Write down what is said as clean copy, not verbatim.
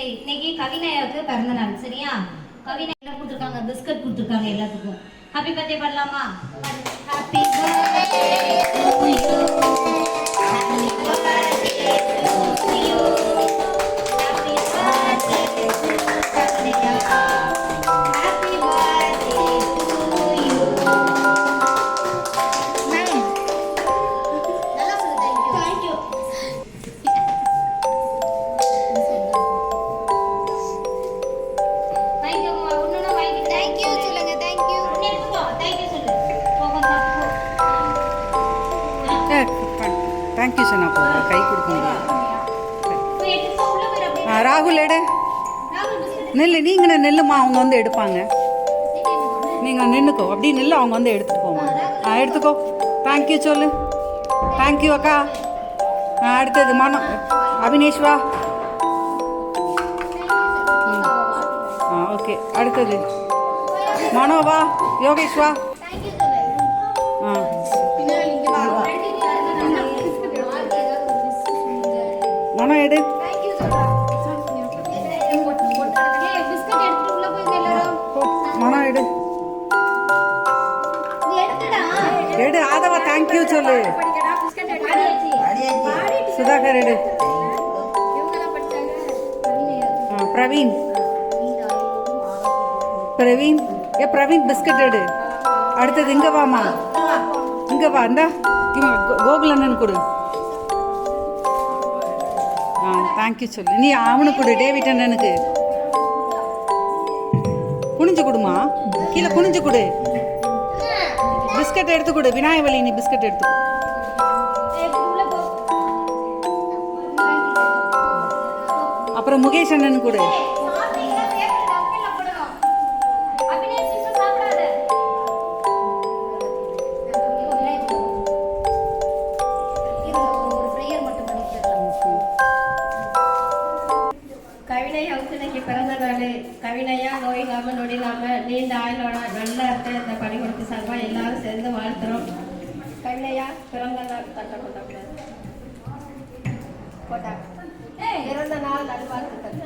சரி, இன்னைக்கு கவினயாவுக்கு பிறந்த நாள். சரியா? கவினயா கொடுத்துருக்காங்க, பிஸ்கட் கொடுத்துருக்காங்க எல்லாத்துக்கும். ஹாப்பி பர்த்டே பண்ணலாமா? Happy birthday to you. Happy birthday to you. Happy birthday Kavinaya. Happy birthday to you. நல்லா சொல்லு. Thank you. தேங்க்யூ சொன்னா போதும், கை கொடுக்க முடியும். ராகுல் எடு, நெல்லு நீங்க நெல்லுமா, அவங்க வந்து எடுப்பாங்க. நீங்கள் நின்றுக்கோ, அப்படி நெல்லு, அவங்க வந்து எடுத்துகிட்டு போவாங்க. எடுத்துக்கோ. தேங்க்யூ சொல்லு. தேங்க்யூ அக்கா. அடுத்தது மனோ, அபினேஷ் வா. ஓகே, அடுத்தது மனோ வா, யோகேஷ் வா. மனோ எடு. மனோ எடு எடு. ஆதவா தேங்க்யூ சொல்லு. சுதாகர் எடு. பிரவீன், பிரவீன் பிரவீன் பிஸ்கட் எடு. அடுத்தது இங்க வாமா, இங்க வா. இந்தா கோகுல் அண்ணன் கொடு. தேங்க்யூ சொல்லு. நீ அவனுக்கு கொடு, டேவிட் அண்ணனுக்கு. குனிஞ்சு கொடுமா, கீழே குனிஞ்சு கொடு. பிஸ்கட் எடுத்து கொடு. விநாயகவலி, நீ பிஸ்கட் எடுத்து. அப்புறம் முகேஷ் அண்ணனுக்கு கொடு. கவினயாவுக்கு இன்னைக்கு பிறந்த நாள். கவினயா நோயில்லாமல் நொடில்லாமல் நீண்ட ஆயுளோட நல்லா இருக்க இந்த பள்ளிக்கூடத்து சார்பாக எல்லாரும் சேர்ந்து வாழ்த்துறோம். கவினயா பிறந்த நாள் தட்ட போட்டா பிறந்த நாள் நல்வாழ்த்துக்கள்.